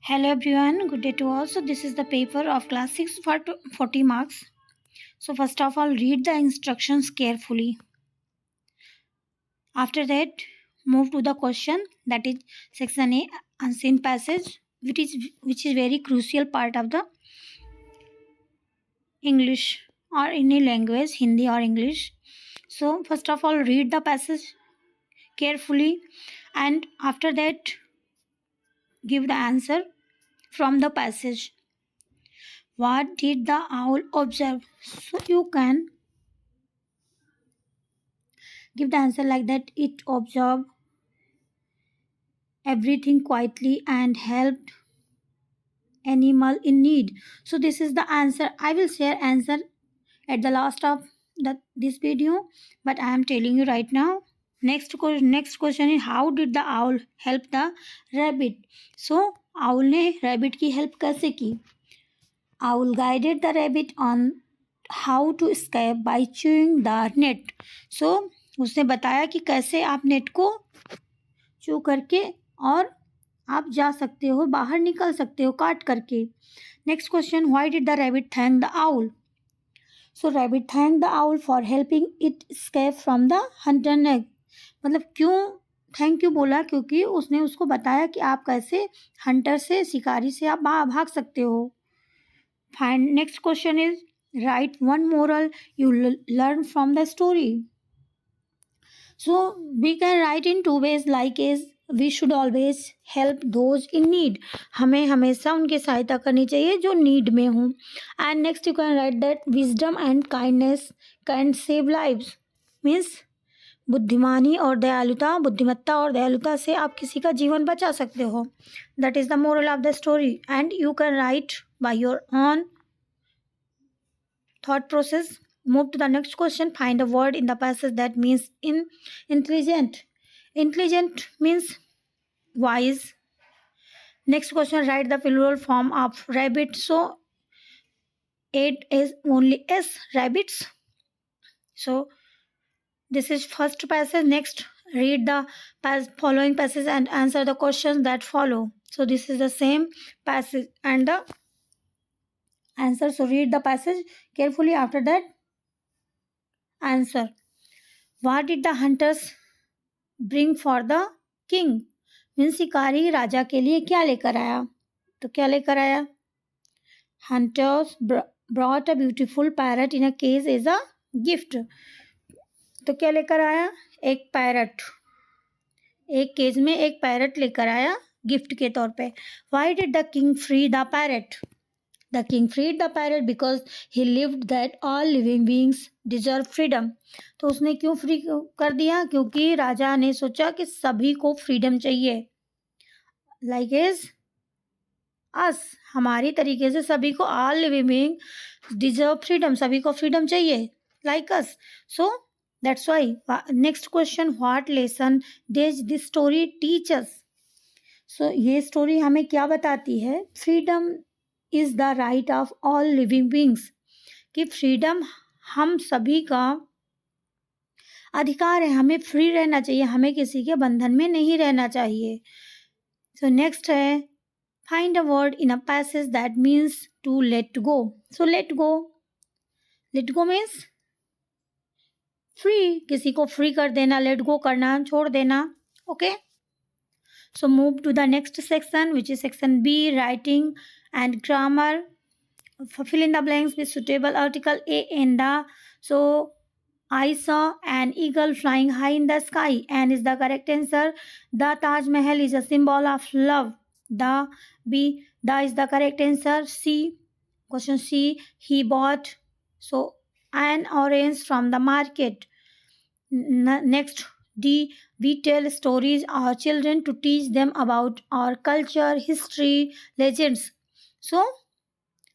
Hello everyone, good day to all. So this is the paper of class 6 for 40 marks. So first of all, read the instructions carefully. After that, move to the question, that is section A, unseen passage, which is very crucial part of the English or any language, Hindi or English. So first of all, read the passage carefully, and after that give the answer from the passage. What did the owl observe? So you can give the answer like that. It observed everything quietly and helped animal in need. So this is the answer. I will share answer at the last of this video, but I am telling you right now. Next question is, how did the owl help the rabbit? So owl ने rabbit की help कैसे की? Owl guided the rabbit on how to escape by chewing the net. So उसने बताया कि कैसे आप net को चू करके और आप जा सकते हो, बाहर निकल सकते हो काट करके. Next question, why did the rabbit thank the owl? So rabbit thank the owl for helping it escape from the hunter neck. मतलब क्यों थैंक यू बोला? क्योंकि उसने उसको बताया कि आप कैसे हंटर से, शिकारी से आप भाग सकते हो. Find next question is, right one moral you learn from the story. So we can write in two ways, like is we should always help those in need. हमें हमेशा उनकी सहायता करनी चाहिए जो नीड में हों. And next you can write that wisdom and kindness can save lives. Means बुद्धिमानी और दयालुता, बुद्धिमत्ता और दयालुता से आप किसी का जीवन बचा सकते हो. That is the moral of the story. And you can write by your own thought process. Move to the next question. Find a word in the passage that means intelligent. Intelligent means wise. Next question, write the plural form of rabbit. So it is only s, rabbits. So this is first passage. Next, read the following passage and answer the questions that follow. So this is the same passage and the answer. So read the passage carefully. After that, answer. What did the hunters bring for the king? Means शिकारी राजा के लिए क्या लेकर आया? तो क्या लेकर आया? Hunters brought a beautiful parrot in a case as a gift. तो क्या लेकर आया? एक पैरट, एक केज में एक पैरट लेकर आया गिफ्ट के तौर पे. Why did the king free the parrot? The king freed the parrot because he believed that all living beings deserve freedom. तो उसने क्यों फ्री कर दिया? क्योंकि राजा ने सोचा कि सभी को फ्रीडम चाहिए. लाइक इज अस, हमारी तरीके से सभी को, all living being deserve freedom, सभी को फ्रीडम चाहिए like us. So that's why. Next question, what lesson does this story teach us? So ये स्टोरी हमें क्या बताती है? Freedom is the right of all living beings. कि फ्रीडम हम सभी का अधिकार है, हमें फ्री रहना चाहिए, हमें किसी के बंधन में नहीं रहना चाहिए. सो नेक्स्ट है, find a word in a passage that means to let go. So let go means free, किसी को फ्री कर देना, लेट गो करना, छोड़ देना. Okay. So move to the next section, which is section B, writing and grammar. Fill in the blanks with suitable article A and the. So I saw an eagle flying high in the sky. And is the correct answer. The Taj Mahal is a symbol of love. The is the correct answer. C, question C, he bought so an orange from the market. Next, D, we tell stories our children to teach them about our culture, history, legends. So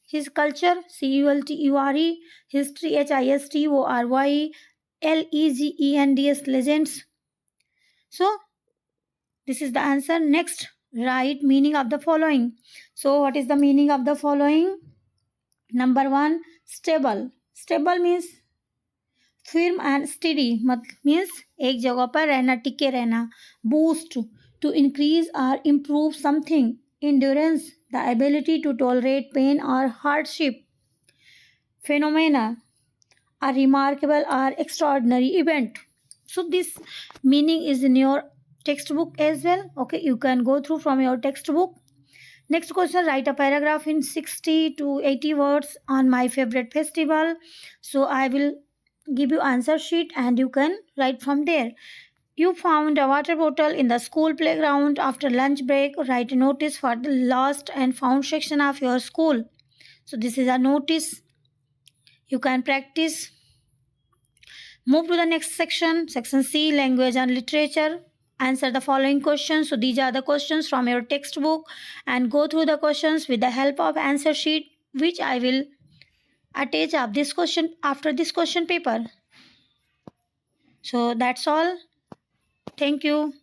his culture, culture, history, history, legends, legends. So this is the answer. Next, write meaning of the following. So what is the meaning of the following? Number 1, stable. Stable means firm and steady, means एक जगह पर रहना, टिके रहना. Boost, to increase और improve something. endurance, the ability to tolerate pain or hardship. Phenomena, a remarkable or extraordinary event. So this meaning is in your textbook as well. Okay, you can go through from your textbook. Next question, write a paragraph in 60 to 80 words on my favorite festival. So I will give you answer sheet and you can write from there. You found a water bottle in the school playground after lunch break. Write a notice for the lost and found section of your school. So this is a notice. You can practice. Move to the next section, section C, language and literature. Answer the following questions. So these are the questions from your textbook and go through the questions with the help of answer sheet which I will attach of this question after this question paper. So that's all. Thank you.